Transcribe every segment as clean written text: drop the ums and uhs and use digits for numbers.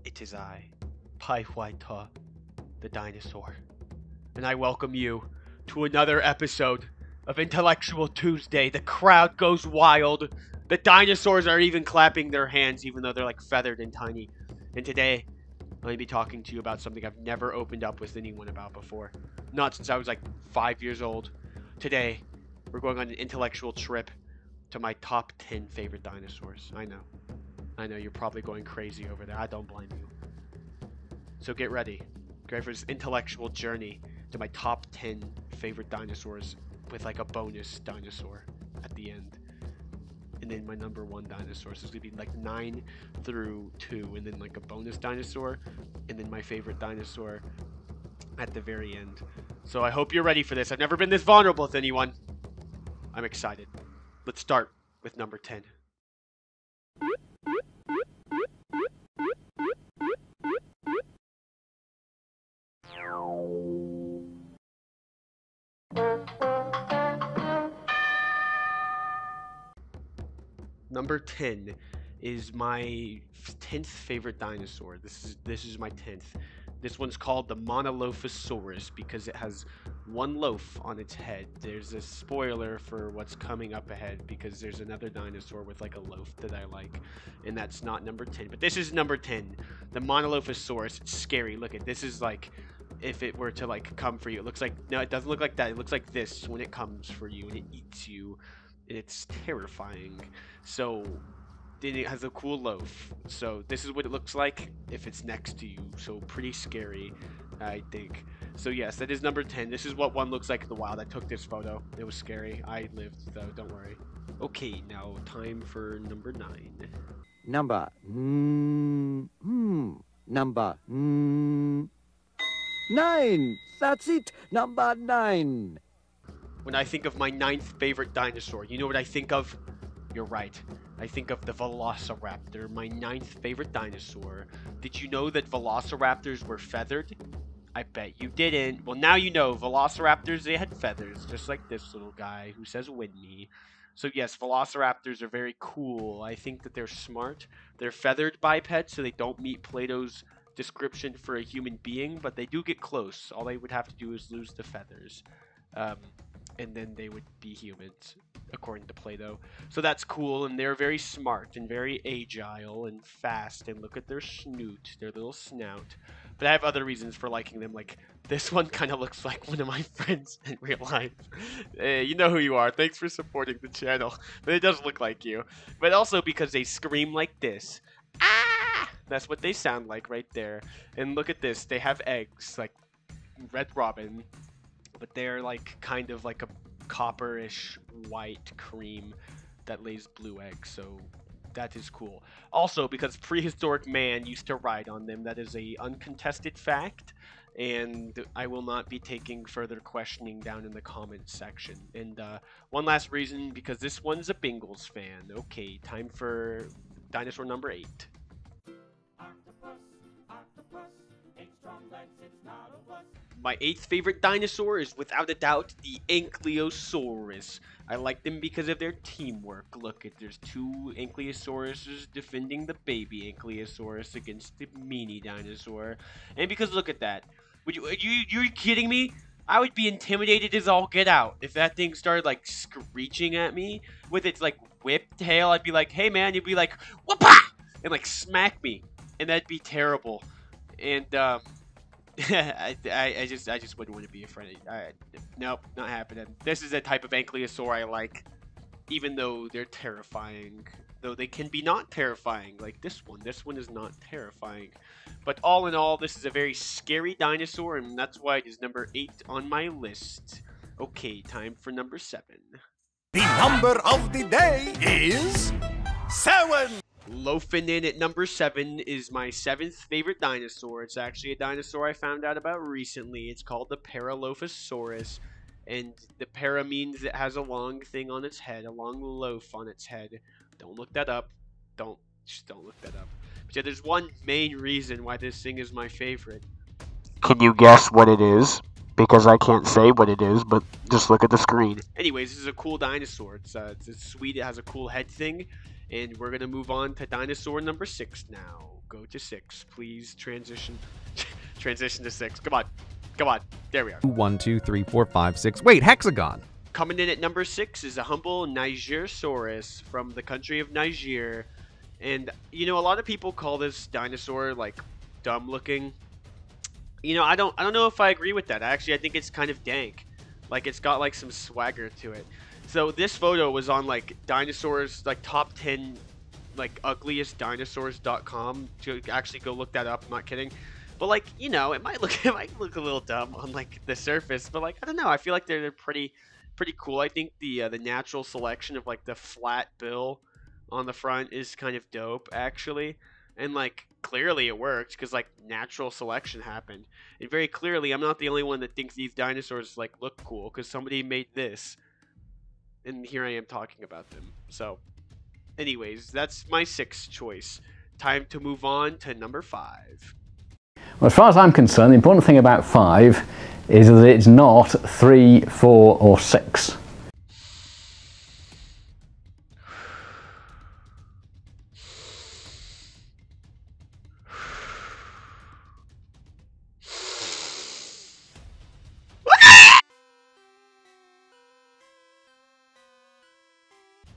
It is I, Pai Huaita, the dinosaur, and I welcome you to another episode of Intellectual Tuesday. The crowd goes wild. The dinosaurs are even clapping their hands, even though they're like feathered and tiny. And today, I'm going to be talking to you about something I've never opened up with anyone about before. Not since I was like 5 years old. Today, we're going on an intellectual trip to my top 10 favorite dinosaurs. I know, you're probably going crazy over there. I don't blame you. So get ready. Get ready for this intellectual journey to my top 10 favorite dinosaurs with like a bonus dinosaur at the end. And then my number one dinosaur. So it's going to be like 9 through 2. And then like a bonus dinosaur. And then my favorite dinosaur at the very end. So I hope you're ready for this. I've never been this vulnerable with anyone. I'm excited. Let's start with number 10. Number 10 is my 10th favorite dinosaur. This is my 10th. This one's called the Monolophosaurus because it has one loaf on its head. There's a spoiler for what's coming up ahead because there's another dinosaur with like a loaf that I like, and that's not number 10. But this is number 10, the Monolophosaurus. It's scary. Look at this. Is like if it were to like come for you. It looks like, no, it doesn't look like that. It looks like this when it comes for you and it eats you. And it's terrifying. So then it has a cool loaf. So this is what it looks like if it's next to you. So pretty scary, I think. So yes, that is number 10. This is what one looks like in the wild. I took this photo. It was scary. I lived though, don't worry. Okay, now time for number 9. Number 9. That's it. Number 9. When I think of my 9th favorite dinosaur, you know what I think of? You're right. I think of the Velociraptor, my 9th favorite dinosaur. Did you know that Velociraptors were feathered? I bet you didn't. Well, now you know. Velociraptors, they had feathers, just like this little guy who says win me. So yes, Velociraptors are very cool. I think that they're smart. They're feathered bipeds, so they don't meet Plato's description for a human being, but they do get close. All they would have to do is lose the feathers. And then they would be humans, according to Plato. So that's cool, and they're very smart and very agile and fast, and look at their snoot, their little snout. But I have other reasons for liking them, like this one kind of looks like one of my friends in real life. You know who you are, thanks for supporting the channel, but it does look like you. But also because they scream like this. Ah! That's what they sound like right there. And look at this, they have eggs, like Red Robin. But they're like kind of like a copperish white cream that lays blue eggs, so that is cool. Also, because prehistoric man used to ride on them, that is a uncontested fact, and I will not be taking further questioning down in the comments section. And one last reason, because this one's a Bengals fan. Okay, time for dinosaur number 8. My 8th favorite dinosaur is without a doubt the Ankylosaurus. I like them because of their teamwork. Look, there's 2 Ankylosauruses defending the baby Ankylosaurus against the mini dinosaur. And because look at that. You're kidding me? I would be intimidated as all get out. If that thing started like screeching at me with its like whip tail, I'd be like, hey man, you'd be like, whoop-ah! And like smack me. And that'd be terrible. And I just wouldn't want to be a friend. Nope, not happening. This is a type of ankylosaur I like, even though they're terrifying. Though they can be not terrifying, like this one. This one is not terrifying. But all in all, this is a very scary dinosaur, and that's why it is number 8 on my list. Okay, time for number 7. The number of the day is 7! Loafing in at number 7 is my 7th favorite dinosaur. It's actually a dinosaur I found out about recently. It's called the Paralophosaurus. And the para means it has a long thing on its head, a long loaf on its head. Don't look that up. Just don't look that up. But yeah, there's one main reason why this thing is my favorite. Can you guess what it is? Because I can't say what it is, but just look at the screen. Anyways, this is a cool dinosaur. It's sweet. It has a cool head thing. And we're going to move on to dinosaur number 6 now. go to 6. Please transition. Transition to 6. Come on. Come on. There we are. 1, 2, 3, 4, 5, 6. Wait, hexagon. Coming in at number 6 is a humble Nigerosaurus from the country of Niger. And, you know, a lot of people call this dinosaur, like, dumb looking. You know, I don't know if I agree with that. Actually, I think it's kind of dank. Like, it's got, like, some swagger to it. So this photo was on, like, dinosaurs, like, top 10, like, ugliest dinosaurs.com. To actually go look that up. I'm not kidding. But, like, you know, it might look a little dumb on, like, the surface. But, like, I don't know. I feel like they're pretty cool. I think the natural selection of, like, the flat bill on the front is kind of dope, actually. And, like, clearly it worked because, like, natural selection happened. And very clearly, I'm not the only one that thinks these dinosaurs, like, look cool because somebody made this. And here I am talking about them. So, anyways, that's my 6th choice. Time to move on to number 5. Well, as far as I'm concerned, the important thing about 5 is that it's not 3, 4 or 6.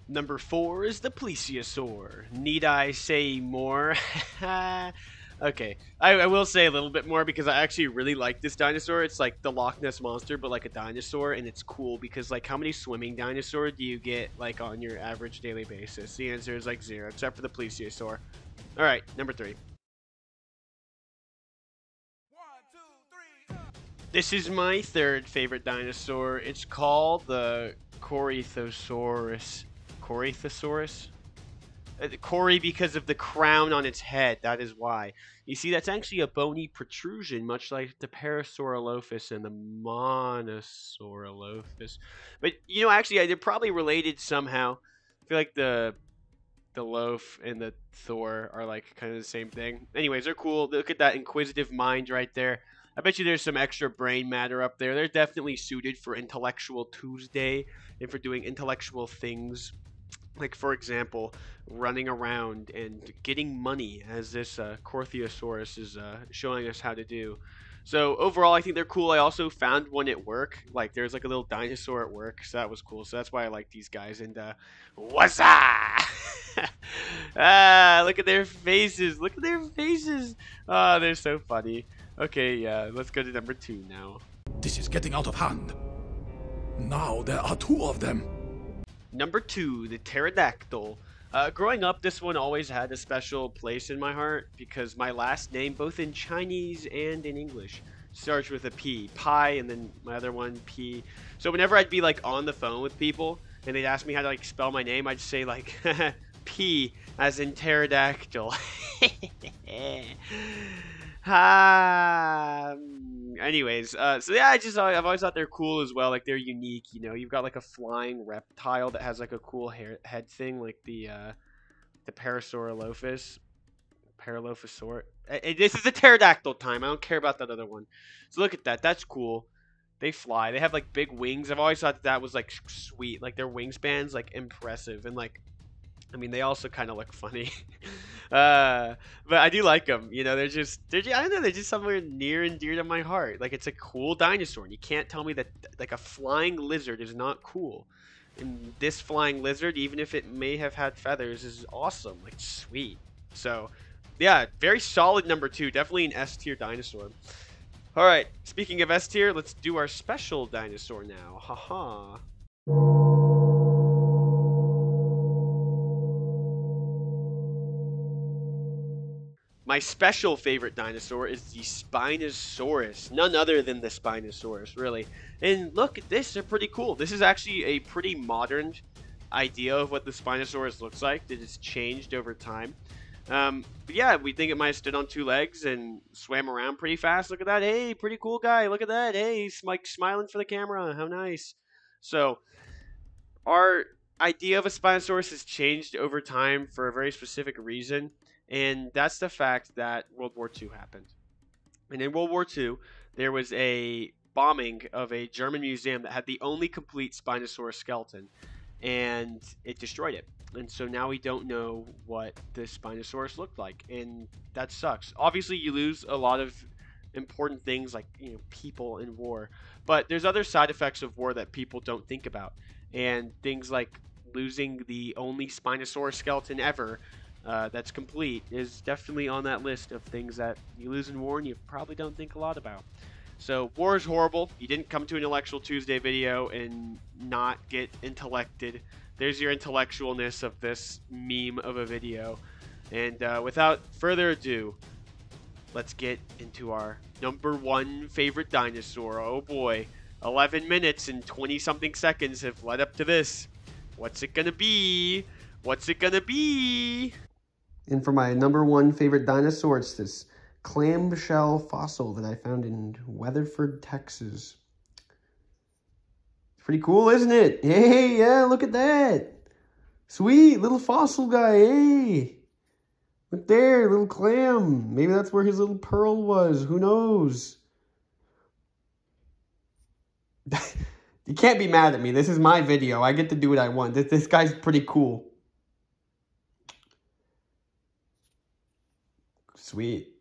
Number 4 is the plesiosaur. Need I say more? Okay, I will say a little bit more because I actually really like this dinosaur. It's like the Loch Ness Monster, but like a dinosaur, and it's cool because, like, how many swimming dinosaurs do you get, like, on your average daily basis? The answer is, like, 0, except for the plesiosaur. Alright, number 3. This is my 3rd favorite dinosaur. It's called the Corythosaurus. Corythosaurus? Cory because of the crown on its head. That is why. You see, that's actually a bony protrusion, much like the Parasaurolophus and the Monosaurolophus. But, you know, actually, they're probably related somehow. I feel like the loaf and the Thor are, like, kind of the same thing. Anyways, they're cool. Look at that inquisitive mind right there. I bet you there's some extra brain matter up there. They're definitely suited for Intellectual Tuesday and for doing intellectual things. Like, for example, running around and getting money, as this Corythosaurus is showing us how to do. So overall, I think they're cool. I also found one at work. Like, there's like a little dinosaur at work, so that was cool. So that's why I like these guys. And what's up? Look at their faces. Look at their faces. Oh, they're so funny. Okay, let's go to number 2 now. This is getting out of hand. Now there are 2 of them. Number 2, the pterodactyl. Growing up, this one always had a special place in my heart because my last name, both in Chinese and in English, starts with a P. Pi, and then my other one, P. So whenever I'd be, like, on the phone with people and they'd ask me how to, like, spell my name, I'd say, like, P as in pterodactyl. Anyways, so yeah, I've always thought they're cool as well. Like, they're unique, you know. You've got, like, a flying reptile that has, like, a cool head thing, like the Parasaurolophus. Paralophosaur. This is a pterodactyl time. I don't care about that other one. So look at that. That's cool. They fly. They have, like, big wings. I've always thought that was, like, sweet. Like, their wingspan's, like, impressive. And, like, I mean, they also kind of look funny. But I do like them. You know, they're just, I don't know, they're just somewhere near and dear to my heart. Like, it's a cool dinosaur. And you can't tell me that, like, a flying lizard is not cool. And this flying lizard, even if it may have had feathers, is awesome. Like, sweet. So, yeah, very solid number 2. Definitely an S tier dinosaur. All right, speaking of S tier, let's do our special dinosaur now. Haha. My special favorite dinosaur is the Spinosaurus. None other than the Spinosaurus, really. And look at this, they're pretty cool. This is actually a pretty modern idea of what the Spinosaurus looks like that has changed over time. But yeah, we think it might have stood on 2 legs and swam around pretty fast. Look at that. Hey, pretty cool guy. Look at that. Hey, he's like smiling for the camera. How nice. So, our idea of a Spinosaurus has changed over time for a very specific reason. And that's the fact that World War II happened. And in World War II, there was a bombing of a German museum that had the only complete Spinosaurus skeleton. And it destroyed it. And so now we don't know what this Spinosaurus looked like, and that sucks. Obviously, you lose a lot of important things like, you know, people in war, but there's other side effects of war that people don't think about, and things like losing the only Spinosaurus skeleton ever that's complete is definitely on that list of things that you lose in war and you probably don't think a lot about. So war is horrible. You didn't come to an Intellectual Tuesday video and not get intellected. There's your intellectualness of this meme of a video. And without further ado, let's get into our #1 favorite dinosaur. Oh boy, 11 minutes and 20 something seconds have led up to this. What's it gonna be? What's it gonna be? And for my #1 favorite dinosaur, it's this clamshell fossil that I found in Weatherford, Texas. Pretty cool, isn't it? Hey, yeah, look at that. Sweet, little fossil guy, hey. Look there, little clam. Maybe that's where his little pearl was. Who knows? You can't be mad at me. This is my video. I get to do what I want. This guy's pretty cool. Sweet.